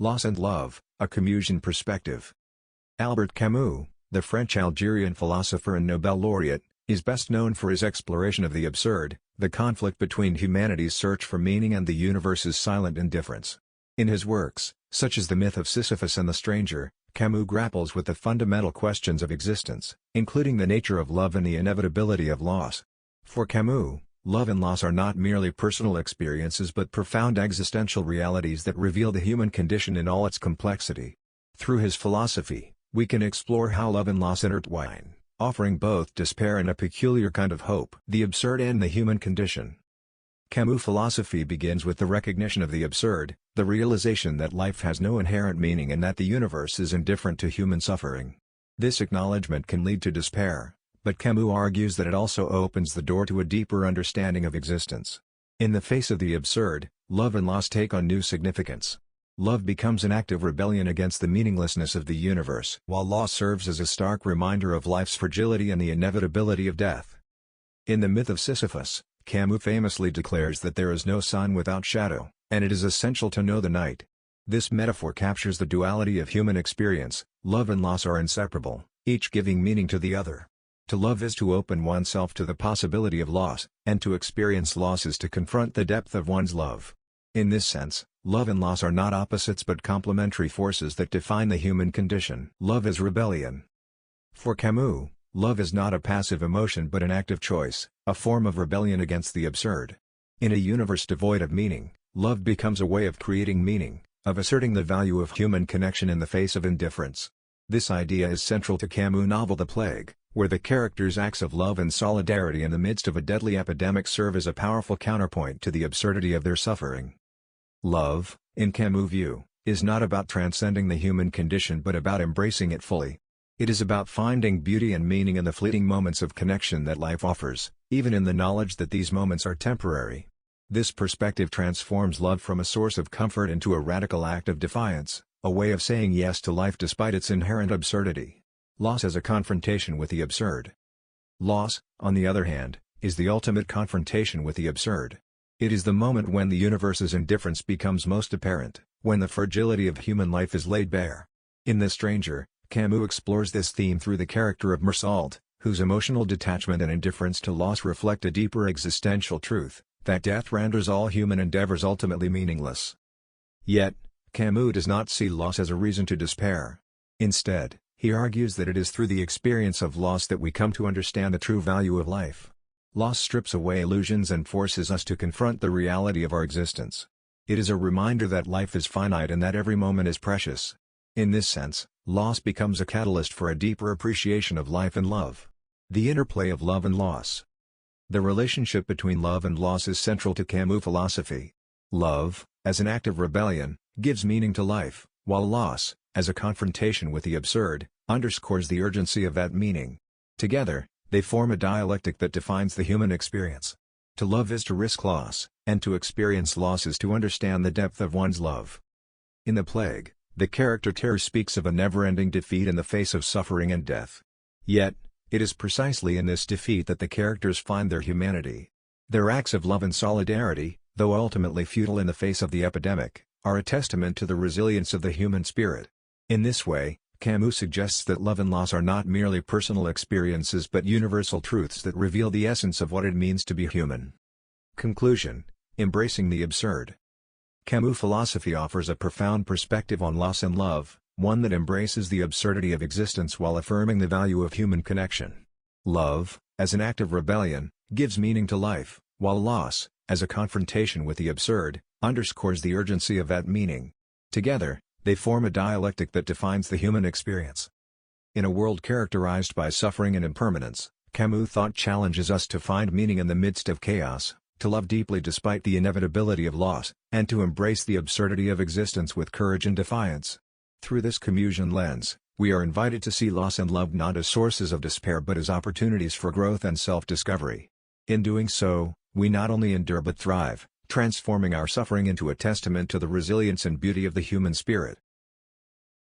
Loss and Love, a Camusian Perspective. Albert Camus, the French-Algerian philosopher and Nobel laureate, is best known for his exploration of the absurd, the conflict between humanity's search for meaning and the universe's silent indifference. In his works, such as The Myth of Sisyphus and The Stranger, Camus grapples with the fundamental questions of existence, including the nature of love and the inevitability of loss. For Camus, love and loss are not merely personal experiences but profound existential realities that reveal the human condition in all its complexity. Through his philosophy, we can explore how love and loss intertwine, offering both despair and a peculiar kind of hope. The absurd and the human condition. Camus' philosophy begins with the recognition of the absurd, the realization that life has no inherent meaning and that the universe is indifferent to human suffering. This acknowledgement can lead to despair, but Camus argues that it also opens the door to a deeper understanding of existence. In the face of the absurd, love and loss take on new significance. Love becomes an act of rebellion against the meaninglessness of the universe, while loss serves as a stark reminder of life's fragility and the inevitability of death. In The Myth of Sisyphus, Camus famously declares that there is no sun without shadow, and it is essential to know the night. This metaphor captures the duality of human experience. Love and loss are inseparable, each giving meaning to the other. To love is to open oneself to the possibility of loss, and to experience loss is to confront the depth of one's love. In this sense, love and loss are not opposites but complementary forces that define the human condition. Love is rebellion. For Camus, love is not a passive emotion but an active choice, a form of rebellion against the absurd. In a universe devoid of meaning, love becomes a way of creating meaning, of asserting the value of human connection in the face of indifference. This idea is central to Camus' novel The Plague, where the characters' acts of love and solidarity in the midst of a deadly epidemic serve as a powerful counterpoint to the absurdity of their suffering. Love, in Camus' view, is not about transcending the human condition but about embracing it fully. It is about finding beauty and meaning in the fleeting moments of connection that life offers, even in the knowledge that these moments are temporary. This perspective transforms love from a source of comfort into a radical act of defiance, a way of saying yes to life despite its inherent absurdity. Loss as a confrontation with the absurd. Loss, on the other hand, is the ultimate confrontation with the absurd. It is the moment when the universe's indifference becomes most apparent, when the fragility of human life is laid bare. In The Stranger, Camus explores this theme through the character of Mersault, whose emotional detachment and indifference to loss reflect a deeper existential truth, that death renders all human endeavors ultimately meaningless. Yet, Camus does not see loss as a reason to despair. Instead, he argues that it is through the experience of loss that we come to understand the true value of life. Loss strips away illusions and forces us to confront the reality of our existence. It is a reminder that life is finite and that every moment is precious. In this sense, loss becomes a catalyst for a deeper appreciation of life and love. The interplay of love and loss. The relationship between love and loss is central to Camus' philosophy. Love, as an act of rebellion, gives meaning to life, while loss, as a confrontation with the absurd, underscores the urgency of that meaning. Together, they form a dialectic that defines the human experience. To love is to risk loss, and to experience loss is to understand the depth of one's love. In The Plague, the character Terror speaks of a never-ending defeat in the face of suffering and death. Yet, it is precisely in this defeat that the characters find their humanity. Their acts of love and solidarity, though ultimately futile in the face of the epidemic, are a testament to the resilience of the human spirit. In this way, Camus suggests that love and loss are not merely personal experiences but universal truths that reveal the essence of what it means to be human. Conclusion: embracing the absurd. Camus' philosophy offers a profound perspective on loss and love, one that embraces the absurdity of existence while affirming the value of human connection. Love, as an act of rebellion, gives meaning to life, while loss, as a confrontation with the absurd, underscores the urgency of that meaning. Together, they form a dialectic that defines the human experience. In a world characterized by suffering and impermanence, Camus' thought challenges us to find meaning in the midst of chaos, to love deeply despite the inevitability of loss, and to embrace the absurdity of existence with courage and defiance. Through this Camusian lens, we are invited to see loss and love not as sources of despair but as opportunities for growth and self-discovery. In doing so, we not only endure but thrive, transforming our suffering into a testament to the resilience and beauty of the human spirit.